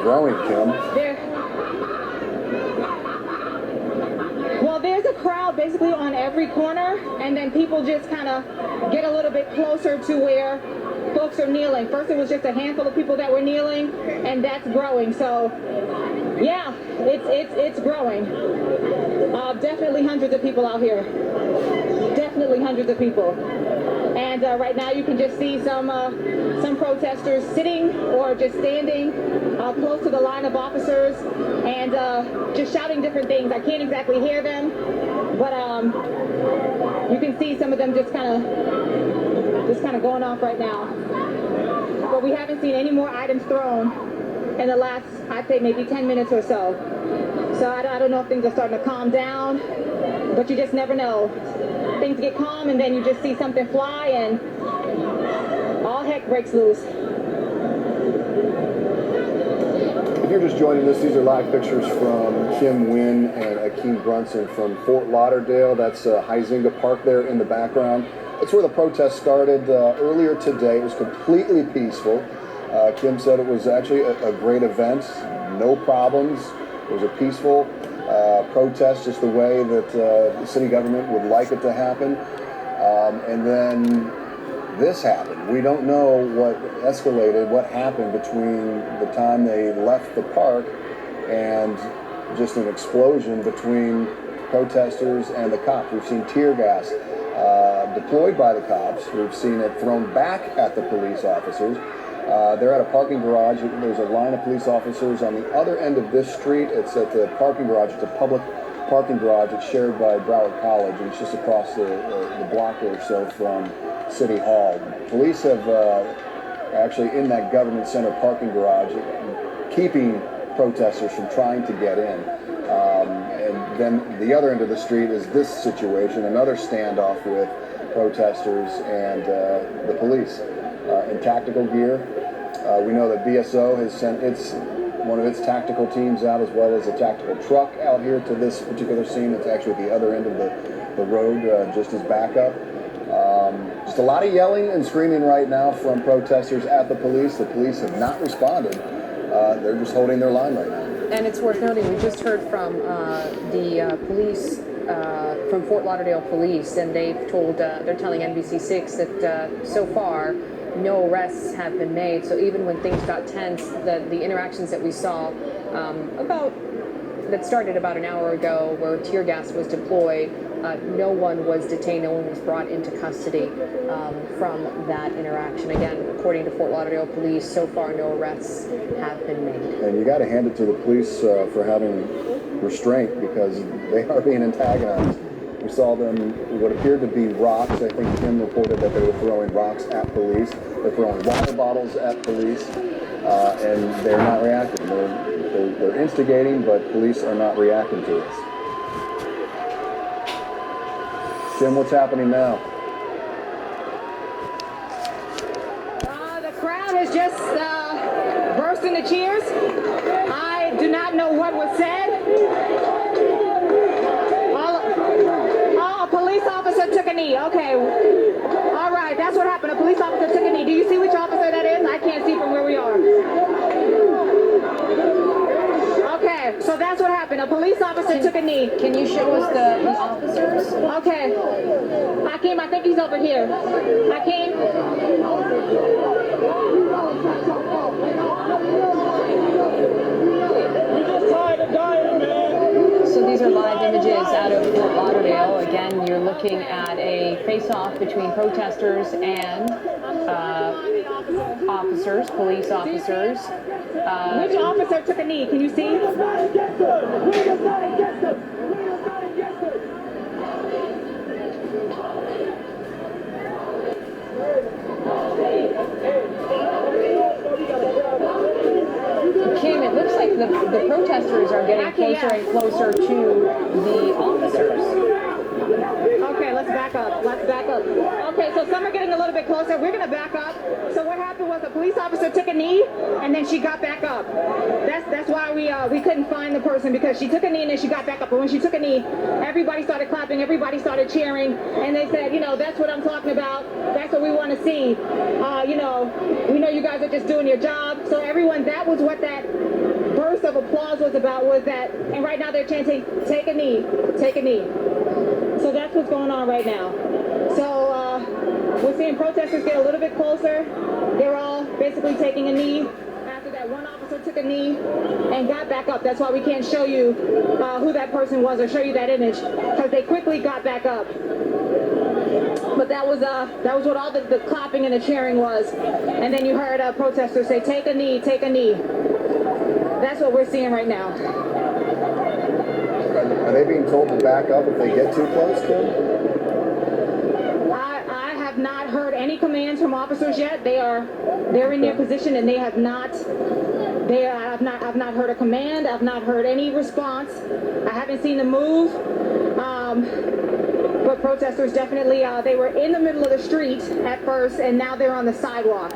growing, Kim? Well, there's a crowd basically on every corner, and then people just kind of get a little bit closer to where folks are kneeling. First, it was just a handful of people that were kneeling, and that's growing. So, yeah, it's growing. Definitely hundreds of people out here. Definitely hundreds of people. And right now you can just see some protesters sitting or just standing close to the line of officers and just shouting different things. I can't exactly hear them, but you can see some of them just kind of going off right now. But we haven't seen any more items thrown in the last, I'd say, maybe 10 minutes or so. So I don't know if things are starting to calm down, but you just never know. Things get calm and then you just see something fly and all heck breaks loose. If you're just joining us, these are live pictures from Kim Wynn and Akeem Brunson from Fort Lauderdale. That's Huizenga Park there in the background. That's where the protest started earlier today. It was completely peaceful. Kim said it was actually a great event, no problems. It was a peaceful protest, just the way that the city government would like it to happen. And then this happened. We don't know what escalated, what happened between the time they left the park and just an explosion between protesters and the cops. We've seen tear gas deployed by the cops. We've seen it thrown back at the police officers. They're at a parking garage. There's a line of police officers on the other end of this street. It's at the parking garage. It's a public parking garage. It's shared by Broward College, and it's just across the block or so from City Hall. Police have actually in that government center parking garage keeping protesters from trying to get in. And then the other end of the street is this situation, another standoff with protesters and the police in tactical gear. We know that BSO has sent one of its tactical teams out, as well as a tactical truck out here to this particular scene. It's actually at the other end of the road, just as backup. Just a lot of yelling and screaming right now from protesters at the police. The police have not responded. They're just holding their line right now. And it's worth noting, we just heard from the police, from Fort Lauderdale Police, and they're telling NBC6 that so far no arrests have been made. So even when things got tense, the interactions that we saw that started about an hour ago, where tear gas was deployed, no one was detained, no one was brought into custody from that interaction. Again, according to Fort Lauderdale Police, so far no arrests have been made. And you got to hand it to the police for having restraint, because they are being antagonized. We saw them, what appeared to be rocks. I think Kim reported that they were throwing rocks at police. They're throwing water bottles at police, and they're not reacting. They're instigating, but police are not reacting to this. Kim, what's happening now? The crowd has just burst into cheers. I do not know what was said. A police officer took a knee. Okay. All right, that's what happened. A police officer took a knee. Do you see which officer that is? I can't see from where we are. Okay, so that's what happened. A police officer took a knee. Can you show us the officers? Okay. Hakeem, I think he's over here. Hakeem? So these are live images out of Fort Lauderdale. Again, you're looking at a face-off between protesters and officers, police officers. Which officer took a knee? Can you see? Kim, it looks like the protesters are getting closer and closer to the officers. Okay, let's back up. Let's back up. Okay, so some are getting a little bit closer. We're going to back up. So what happened was a police officer took a knee, and then she got back up. That's why we couldn't find the person, because she took a knee and then she got back up. But when she took a knee, everybody started clapping, everybody started cheering, and they said, that's what I'm talking about. That's what we want to see. We know you guys are just doing your job. So everyone, that was what that of applause was about was that, and right now they're chanting, take a knee, take a knee. So that's what's going on right now. So we're seeing protesters get a little bit closer. They're all basically taking a knee. After that, one officer took a knee and got back up. That's why we can't show you who that person was or show you that image, because they quickly got back up. But that was what all the clapping and the cheering was. And then you heard protesters say, take a knee, take a knee. That's what we're seeing right now. Are they being told to back up if they get too close, Kim? I have not heard any commands from officers yet. They're in their position and I've not heard a command. I've not heard any response. I haven't seen them move. But protesters definitely, they were in the middle of the street at first and now they're on the sidewalk.